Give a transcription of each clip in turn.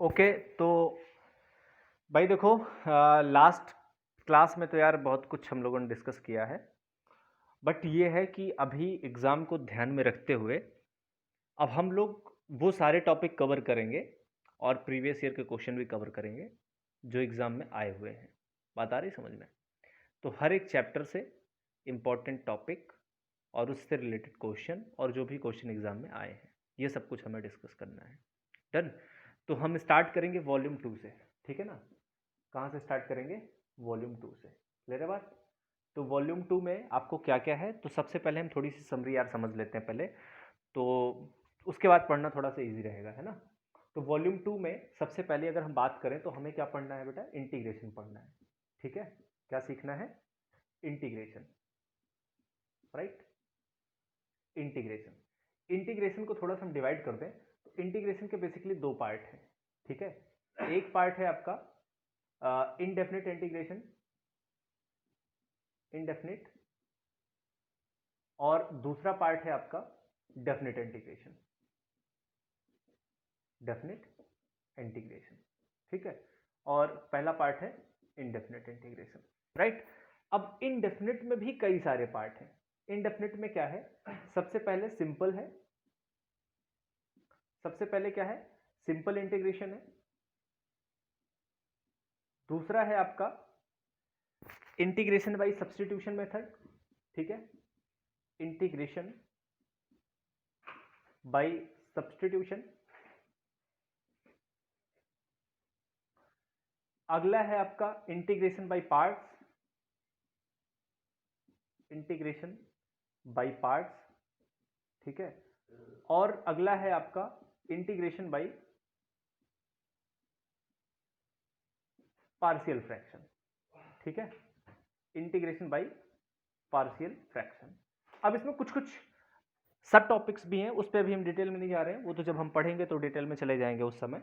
Okay तो भाई देखो, लास्ट क्लास में तो यार बहुत कुछ हम लोगों ने डिस्कस किया है। बट ये है कि अभी एग्ज़ाम को ध्यान में रखते हुए अब हम लोग वो सारे टॉपिक कवर करेंगे और प्रीवियस ईयर के क्वेश्चन भी कवर करेंगे जो एग्ज़ाम में आए हुए हैं। बात आ रही समझ में? तो हर एक चैप्टर से इम्पॉर्टेंट टॉपिक और उससे रिलेटेड क्वेश्चन और जो भी क्वेश्चन एग्ज़ाम में आए हैं, ये सब कुछ हमें डिस्कस करना है। डन। तो हम स्टार्ट करेंगे वॉल्यूम 2 से, ठीक है ना? कहाँ से स्टार्ट करेंगे? वॉल्यूम 2 से। क्लियर है बात? तो वॉल्यूम 2 में आपको क्या क्या है, तो सबसे पहले हम थोड़ी सी समरी यार समझ लेते हैं पहले, तो उसके बाद पढ़ना थोड़ा सा इजी रहेगा, है ना? तो वॉल्यूम 2 में सबसे पहले अगर हम बात करें तो हमें क्या पढ़ना है बेटा? इंटीग्रेशन पढ़ना है। ठीक है? क्या सीखना है? इंटीग्रेशन। राइट? इंटीग्रेशन। इंटीग्रेशन को थोड़ा सा हम डिवाइड कर दें तो इंटीग्रेशन के बेसिकली दो पार्ट हैं। ठीक है? एक पार्ट है आपका इनडेफिनिट इंटीग्रेशन, इनडेफिनिट, और दूसरा पार्ट है आपका डेफिनिट इंटीग्रेशन, डेफिनिट इंटीग्रेशन। ठीक है? और पहला पार्ट है इनडेफिनिट इंटीग्रेशन। राइट? अब इनडेफिनिट में भी कई सारे पार्ट हैं। इनडेफिनिट में क्या है? सबसे पहले सिंपल है। सबसे पहले क्या है? सिंपल इंटीग्रेशन है। दूसरा है आपका इंटीग्रेशन बाय सब्स्टिट्यूशन मेथड। ठीक है? Integration by substitution. अगला है आपका integration by parts, integration by parts. ठीक है? और अगला है आपका इंटीग्रेशन बाय पार्शियल फ्रैक्शन। ठीक है? Integration by partial fraction. अब इसमें कुछ कुछ सब टॉपिक्स भी हैं, उस पर भी हम डिटेल में नहीं जा रहे हैं, वो तो जब हम पढ़ेंगे तो डिटेल में चले जाएंगे उस समय।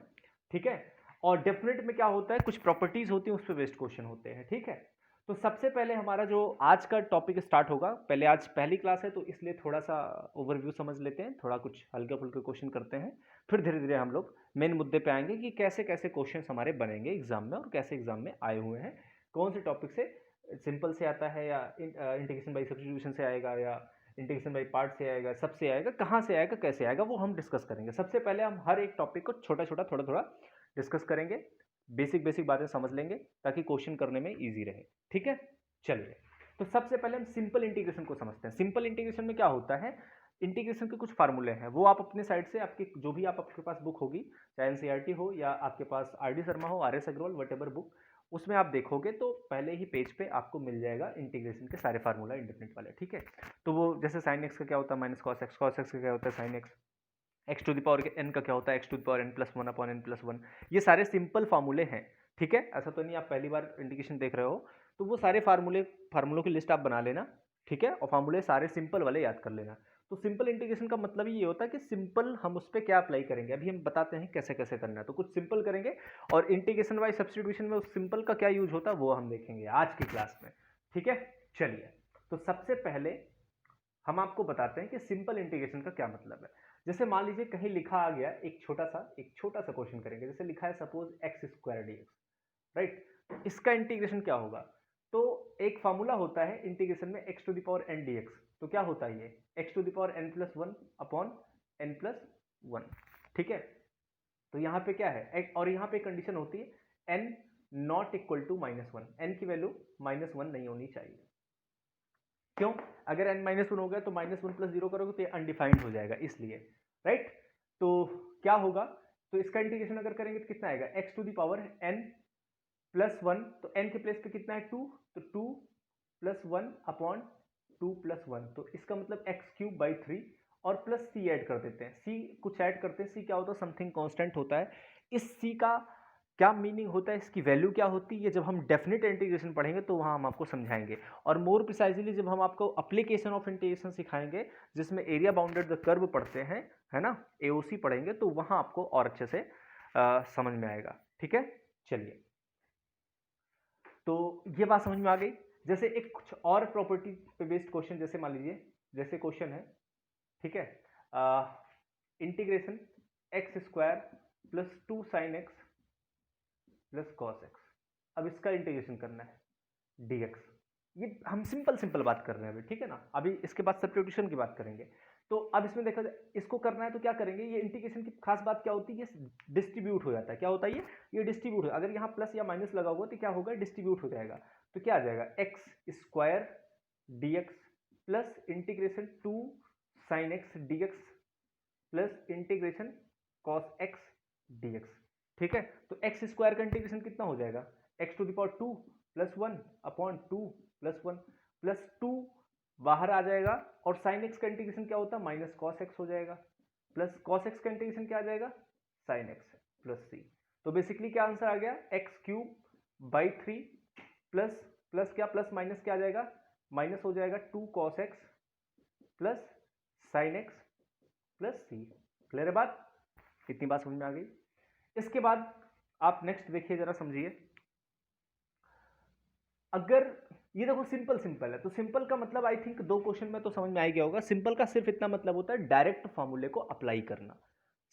ठीक है? और डेफिनेट में क्या होता है, कुछ प्रॉपर्टीज होती हैं, उस पर बेस्ड क्वेश्चन होते हैं। ठीक है? तो सबसे पहले हमारा जो आज का टॉपिक स्टार्ट होगा, पहले आज पहली क्लास है तो इसलिए थोड़ा सा ओवरव्यू समझ लेते हैं, थोड़ा कुछ हल्के फुल्के क्वेश्चन करते हैं, फिर धीरे धीरे हम लोग मेन मुद्दे पे आएंगे कि कैसे कैसे क्वेश्चन हमारे बनेंगे एग्जाम में और कैसे एग्जाम में आए हुए हैं, कौन से टॉपिक से सिंपल से आता है या इंटीग्रेशन बाई सब्स्टिट्यूशन से आएगा या इंटीग्रेशन बाई पार्ट से आएगा, सबसे आएगा, कहाँ से आएगा, कैसे आएगा, वो हम डिस्कस करेंगे। सबसे पहले हम हर एक टॉपिक को छोटा छोटा थोड़ा थोड़ा डिस्कस करेंगे, बेसिक बेसिक बातें समझ लेंगे ताकि क्वेश्चन करने में इजी रहे। ठीक है? चलिए, तो सबसे पहले हम सिंपल इंटीग्रेशन को समझते हैं। सिंपल इंटीग्रेशन में क्या होता है? इंटीग्रेशन के कुछ फार्मूले हैं, वो आप अपने साइड से आपकी जो भी आपके पास बुक होगी, चाहे एनसीईआरटी हो या आपके पास आरडी शर्मा हो, R S Agarwal, whatever book, उसमें आप देखोगे तो पहले ही पेज पे आपको मिल जाएगा इंटीग्रेशन के सारे फार्मूला इंडेफिनिट वाले। ठीक है? तो वो जैसे साइन एक्स का क्या होता है minus cos x, cos x का क्या होता है sine x, x to the power n का क्या होता है x to the power n plus one upon n plus one. ये सारे सिंपल फार्मूले हैं। ठीक है? ऐसा तो नहीं आप पहली बार इंटीग्रेशन देख रहे हो, तो वो सारे फार्मूलों की लिस्ट आप बना लेना। ठीक है? और फार्मूले सारे सिंपल वाले याद कर लेना। तो सिंपल इंटीग्रेशन का मतलब ही ये होता है कि सिंपल हम उस पर क्या अप्लाई करेंगे, अभी हम बताते हैं कैसे कैसे करना है। तो कुछ सिंपल करेंगे और इंटीग्रेशन बाय सब्स्टिट्यूशन में उस सिंपल का क्या यूज होता है वो हम देखेंगे आज की क्लास में। ठीक है? चलिए, तो सबसे पहले हम आपको बताते हैं कि सिंपल इंटीग्रेशन का क्या मतलब है। जैसे मान लीजिए कहीं लिखा आ गया एक छोटा सा क्वेश्चन करेंगे, जैसे लिखा है suppose x square D x. Right? तो इसका इंटीग्रेशन क्या होगा? तो एक फार्मूला होता है इंटीग्रेशन में x to the power n d x. तो क्या होता है ये? X to the power n plus one upon n plus one. ठीक है? तो यहाँ पे क्या है, और यहाँ पे कंडीशन होती है n not equal to minus one, n की वैल्यू माइनस वन नहीं होनी चाहिए। क्यों? अगर n माइनस वन हो गया तो माइनस वन प्लस जीरो करोगे तो ये अनडिफाइंड हो जाएगा, इसलिए। राइट? तो क्या होगा? तो इसका इंटीग्रेशन अगर करेंगे तो कितना आएगा? X to the power n plus one, तो n के प्लेस पे कितना है? टू, तो two plus one upon two plus one, तो इसका मतलब एक्स क्यूब बाई थ्री, और प्लस सी ऐड कर देते हैं। सी कुछ ऐड करते हैं, सी क्या होता है? समथिंग कांस्टेंट होता है। इस सी का क्या मीनिंग होता है, इसकी वैल्यू क्या होती है, जब हम डेफिनेट इंटीग्रेशन पढ़ेंगे तो वहां हम आपको समझाएंगे। और मोर प्रिसाइजली जब हम आपको एप्लीकेशन ऑफ इंटीग्रेशन सिखाएंगे, जिसमें एरिया बाउंडेड द कर्व पढ़ते हैं, है ना, एओसी पढ़ेंगे, तो वहां आपको और अच्छे से समझ में आएगा। ठीक है? चलिए, तो ये बात समझ में आ गई। जैसे एक कुछ और प्रॉपर्टी पे बेस्ड क्वेश्चन, जैसे मान लीजिए जैसे क्वेश्चन है, ठीक है, integration x square plus two sine x plus cos x. अब इसका इंटीग्रेशन करना है dx। ये हम सिंपल बात कर रहे हैं अभी, ठीक है ना। अभी इसके बाद सब्स्टिट्यूशन की बात करेंगे। तो अब इसमें देखा जाए, इसको करना है तो क्या करेंगे, ये इंटीग्रेशन की खास बात क्या होती है, ये डिस्ट्रीब्यूट हो जाता है। क्या होता है ये डिस्ट्रीब्यूट हो, अगर यहाँ प्लस या माइनस लगा हुआ तो क्या होगा, डिस्ट्रीब्यूट हो जाएगा। तो क्या आ जाएगा, x square dx plus integration 2 sin x dx plus integration cos x dx। ठीक है, तो एक्स स्क्वायर का इंटीग्रेशन कितना हो जाएगा, x to the power 2 plus 1 upon 2 plus 1 plus 2 बाहर आ जाएगा, और sin x का इंटीग्रेशन क्या होता है, माइनस cos x हो जाएगा, प्लस cos x का इंटीग्रेशन क्या आ जाएगा, sin x प्लस c। तो बेसिकली क्या आंसर आ गया, x cube by 3 plus plus क्या, प्लस माइनस क्या आ जाएगा, माइनस हो जाएगा 2 cos x plus sin x plus c। Clear है बात, इतनी बात समझ में आ गई। इसके बाद आप नेक्स्ट देखिए, जरा समझिए। अगर ये देखो सिंपल है, तो सिंपल का मतलब आई थिंक 2 क्वेश्चन में तो समझ में आ गया होगा। सिंपल का सिर्फ इतना मतलब होता है डायरेक्ट फॉर्मूले को अप्लाई करना।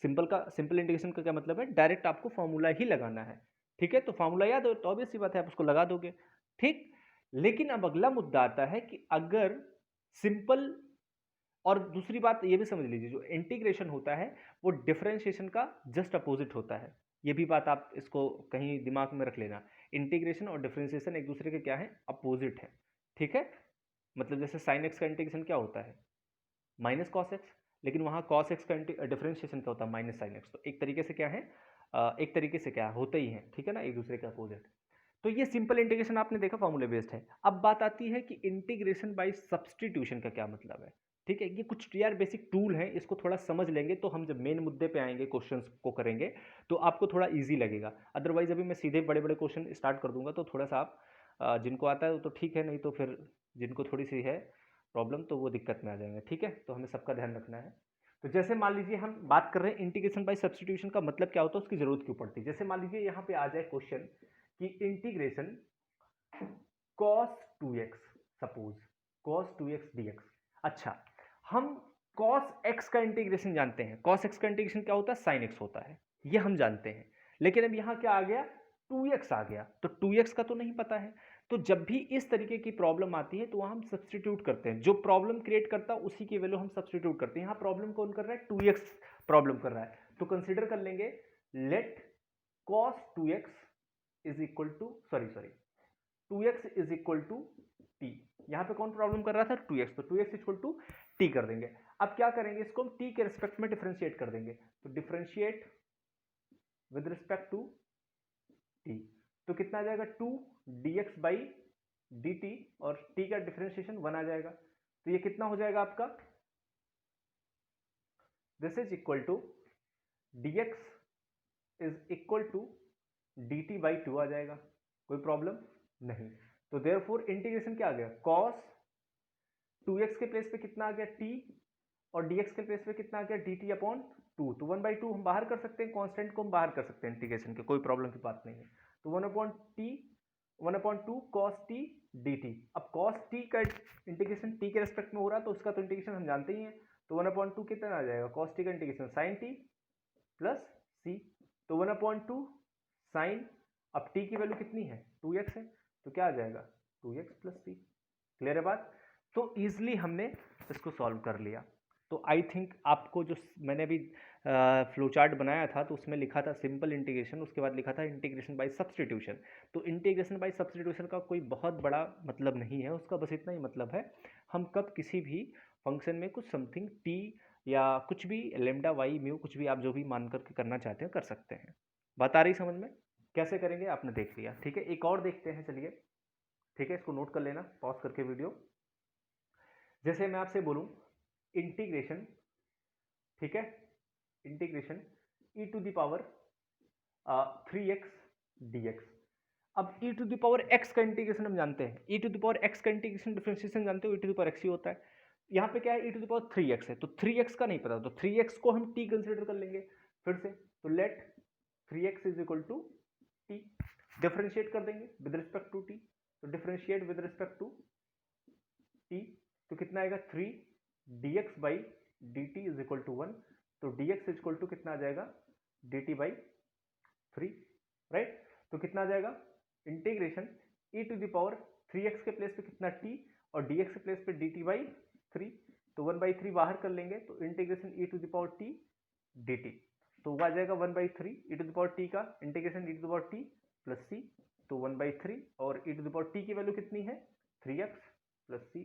सिंपल इंटीग्रेशन का क्या मतलब है, डायरेक्ट आपको फॉर्मूला ही लगाना है। ठीक है, तो फॉर्मूला याद हो तो ऑब्वियस सी बात है, आप उसको लगा दोगे। ठीक, लेकिन अब अगला मुद्दा आता है कि अगर सिंपल, और दूसरी बात ये भी समझ लीजिए, जो इंटीग्रेशन होता है वो डिफरेंशिएशन का जस्ट अपोजिट होता है। ये भी बात आप इसको कहीं दिमाग में रख लेना, इंटीग्रेशन और डिफरेंशिएशन एक दूसरे के क्या है, अपोजिट है। ठीक है, मतलब जैसे साइन एक्स का इंटीग्रेशन क्या होता है, माइनस कॉस एक्स, लेकिन वहाँ कॉस एक्स का डिफरेंशिएशन क्या होता है, माइनस साइन एक्स। तो एक तरीके से क्या है, एक तरीके से क्या होते ही हैं, ठीक है ना, एक दूसरे के अपोजिट। तो ये सिंपल इंटीग्रेशन आपने देखा फॉर्मूले बेस्ड है। अब बात आती है कि इंटीग्रेशन बाय सब्स्टिट्यूशन का क्या मतलब है। ठीक है, ये कुछ यार बेसिक टूल हैं, इसको थोड़ा समझ लेंगे तो हम जब मेन मुद्दे पे आएंगे, क्वेश्चंस को करेंगे, तो आपको थोड़ा इजी लगेगा। अदरवाइज अभी मैं सीधे बड़े बड़े क्वेश्चन स्टार्ट कर दूंगा, तो थोड़ा सा आप जिनको आता है तो ठीक है, नहीं तो फिर जिनको थोड़ी सी है प्रॉब्लम तो वो दिक्कत में आ जाएंगे। ठीक है, तो हमें सबका ध्यान रखना है। तो जैसे मान लीजिए हम बात कर रहे हैं इंटीग्रेशन बाय सब्स्टिट्यूशन का मतलब क्या होता है, उसकी जरूरत क्यों पड़ती है। जैसे मान लीजिए यहाँ पे आ जाए क्वेश्चन कि integration cos 2x, suppose cos 2x dx। अच्छा, हम cos x का इंटीग्रेशन जानते हैं, cos x का इंटीग्रेशन क्या होता है, sin x होता है, ये हम जानते हैं। लेकिन अब यहाँ क्या आ गया, 2x आ गया, तो 2x का तो नहीं पता है। तो जब भी इस तरीके की प्रॉब्लम आती है तो वहां हम सब्स्टिट्यूट करते हैं, जो प्रॉब्लम क्रिएट करता है उसी की वैल्यू हम सब्स्टिट्यूट करते हैं। यहाँ प्रॉब्लम कौन कर रहा है, 2x प्रॉब्लम कर रहा है, तो कंसिडर कर लेंगे let cos 2x is equal to, sorry 2x is equal to t. यहां पे कौन प्रॉब्लम कर रहा था, 2x, तो 2x इक्वल टू टी कर देंगे। अब क्या करेंगे, इसको हम t के रिस्पेक्ट में डिफरेंशिएट कर देंगे, तो differentiate with respect to t, तो कितना आ जाएगा, 2 dx बाई dt, और t का डिफरेंशिएशन 1 आ जाएगा। तो ये कितना हो जाएगा आपका, this is equal to dx is equal to dt by 2 आ जाएगा, कोई प्रॉब्लम नहीं। तो देयरफॉर इंटीग्रेशन क्या आ गया, cos 2x के प्लेस पे कितना आ गया t, और dx के प्लेस पे कितना आ गया dt अपॉन 2। तो 1/2 हम बाहर कर सकते हैं, कांस्टेंट को हम बाहर कर सकते हैं इंटीग्रेशन के, कोई प्रॉब्लम की बात नहीं है। तो 1/2 cos t dt। अब cos t का इंटीग्रेशन t के रेस्पेक्ट में हो रहा है, तो उसका तो इंटीग्रेशन हम जानते ही हैं। तो 1/2 कितना आ जाएगा, cos t का integration sin t plus c। तो 1/2 sin, अब t की वैल्यू कितनी है, 2x है, तो क्या आ जाएगा, 2x प्लस c। क्लियर है बात, तो इजिली हमने इसको सॉल्व कर लिया। तो आई थिंक आपको जो मैंने अभी फ्लो चार्ट बनाया था, तो उसमें लिखा था सिंपल इंटीग्रेशन, उसके बाद लिखा था इंटीग्रेशन बाय सब्स्टिट्यूशन। तो इंटीग्रेशन बाय सब्स्टिट्यूशन का कोई बहुत बड़ा मतलब नहीं है, उसका बस इतना ही मतलब है, हम कब किसी भी फंक्शन में कुछ समथिंग t या कुछ भी लेमडा वाई म्यू, कुछ भी आप जो भी मान करके करना चाहते हैं कर सकते हैं। बात आ रही समझ में, कैसे करेंगे आपने देख लिया। ठीक है, एक और देखते हैं, चलिए। ठीक है, इसको नोट कर लेना पॉज करके वीडियो। जैसे मैं आपसे बोलूं इंटीग्रेशन, ठीक है, integration e to the power 3x dx। अब e to the power x का इंटीग्रेशन हम जानते हैं, e to the power x का इंटीग्रेशन डिफरेंशिएशन जानते हो, e to the power x ही होता है। यहाँ पे क्या है, e to the power 3x है, तो 3x का नहीं पता, तो 3x को हम t कंसिडर कर लेंगे फिर से। तो let 3x is equal to t, differentiate कर देंगे विद रिस्पेक्ट टू t, तो differentiate with respect to t, तो कितना आएगा, 3 dx by dt is equal to 1, तो dx इज इक्वल टू कितना आ जाएगा, dt बाई 3, राइट। तो कितना आ जाएगा, integration e to the power 3x के प्लेस पे कितना t और dx के प्लेस पे dt बाई 3, तो 1/3 बाहर कर लेंगे तो integration e to the power t dt, तो वो आ जाएगा 1/3 e to the power t का integration e to the power t plus c, तो 1/3 और e to the power t की वैल्यू कितनी है 3x प्लस c।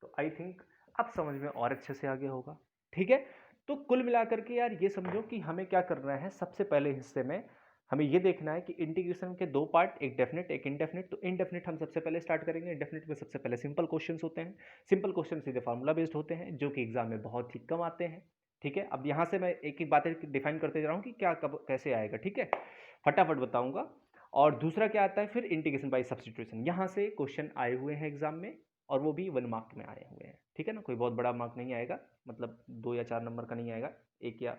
तो आई थिंक अब समझ में और अच्छे से आगे होगा। ठीक है, तो कुल मिलाकर के यार ये समझो कि हमें क्या करना है। सबसे पहले हिस्से में हमें ये देखना है कि इंटीग्रेशन के दो पार्ट, एक डेफिनेट एक इनडेफिनेट। तो इनडेफिनेट हम सबसे पहले स्टार्ट करेंगे। इनडेफिनेट में सबसे पहले सिंपल क्वेश्चंस होते हैं, सिंपल क्वेश्चन सीधे फार्मूला बेस्ड होते हैं जो कि एग्जाम में बहुत ही कम आते हैं। ठीक है, अब यहाँ से मैं एक एक बातें डिफाइन करते जा रहा हूँ कि क्या कब कैसे आएगा। ठीक है, फटाफट बताऊंगा। और दूसरा क्या आता है फिर इंटीग्रेशन बाय सब्स्टिट्यूशन। यहाँ से क्वेश्चन आए हुए हैं एग्जाम में और वो भी 1 मार्क में आए हुए हैं। ठीक है ना, कोई बहुत बड़ा मार्क नहीं आएगा, मतलब 2 या 4 नंबर का नहीं आएगा, एक या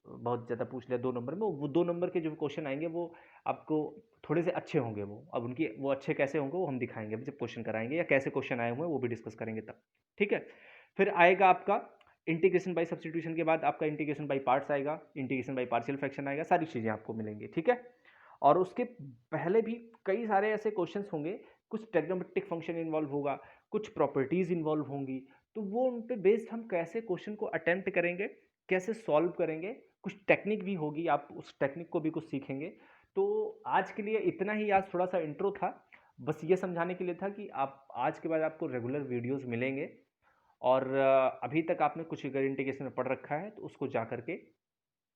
बहुत ज़्यादा पूछ लिया 2 नंबर में। वो 2 नंबर के जो क्वेश्चन आएंगे वो आपको थोड़े से अच्छे होंगे। वो अब उनकी वो अच्छे कैसे होंगे वो हम दिखाएंगे जब क्वेश्चन कराएंगे, या कैसे क्वेश्चन आए हुए हैं वो भी डिस्कस करेंगे तब। ठीक है, फिर आएगा आपका इंटीग्रेशन बाय सब्स्टिट्यूशन के बाद आपका इंटीग्रेशन बाय पार्ट्स आएगा, इंटीग्रेशन बाय पार्शियल फ्रैक्शन आएगा, सारी चीज़ें आपको मिलेंगी। ठीक है, और उसके पहले भी कई सारे ऐसे क्वेश्चंस होंगे, कुछ ट्रिग्नोमेट्रिक फंक्शन इन्वॉल्व होगा, कुछ प्रॉपर्टीज इन्वॉल्व होंगी, तो वो उन पे बेस्ड हम कैसे क्वेश्चन को अटेम्प्ट करेंगे, कैसे सॉल्व करेंगे, कुछ टेक्निक भी होगी, आप उस टेक्निक को भी कुछ सीखेंगे। तो आज के लिए इतना ही, आज थोड़ा सा इंट्रो था, बस ये समझाने के लिए था कि आप आज के बाद आपको रेगुलर वीडियोस मिलेंगे। और अभी तक आपने कुछ अगर इंटीग्रेशन में पढ़ रखा है तो उसको जा करके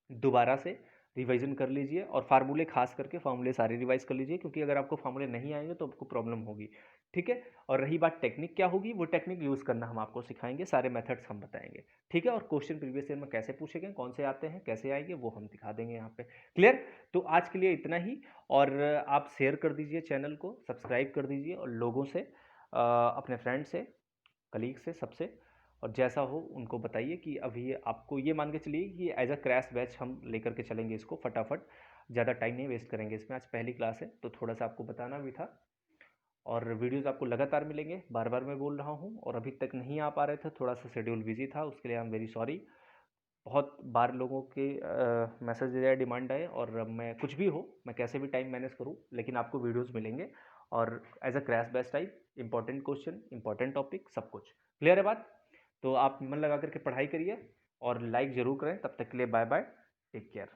दोबारा से रिवाइजन कर लीजिए, और फार्मूले खास करके फार्मूले सारे रिवाइज कर लीजिए, क्योंकि अगर आपको फार्मूले नहीं आएंगे तो आपको प्रॉब्लम होगी। ठीक है, और रही बात टेक्निक क्या होगी, वो टेक्निक यूज़ करना हम आपको सिखाएंगे, सारे मेथड्स हम बताएंगे। ठीक है, और क्वेश्चन प्रीवियस ईयर में कैसे पूछे गए, कौन से आते हैं, कैसे आएंगे, वो हम दिखा देंगे यहाँ पे। क्लियर, तो आज के लिए इतना ही। और आप शेयर कर दीजिए चैनल को, सब्सक्राइब कर दीजिए, और लोगों से अपने फ्रेंड से, कलीग से, सबसे, और जैसा हो उनको बताइए कि अभी आपको ये मान के चलिए कि एज अ क्रैश बैच हम लेकर के चलेंगे इसको फटाफट, ज़्यादा टाइम नहीं वेस्ट करेंगे इसमें। आज पहली क्लास है तो थोड़ा सा आपको बताना भी था, और वीडियोस आपको लगातार मिलेंगे, बार बार मैं बोल रहा हूँ। और अभी तक नहीं आ पा रहे थे, थोड़ा सा शेड्यूल बिजी था, उसके लिए आई एम वेरी सॉरी। बहुत बार लोगों के मैसेज आए, डिमांड आए, और मैं कुछ भी हो, मैं कैसे भी टाइम मैनेज करूँ, लेकिन आपको वीडियोस मिलेंगे, और as a crash batch type, important question, important topic, सब कुछ क्लियर है बात। तो आप मन लगा करके पढ़ाई करिए और लाइक ज़रूर करें। तब तक के लिए बाय बाय, टेक केयर।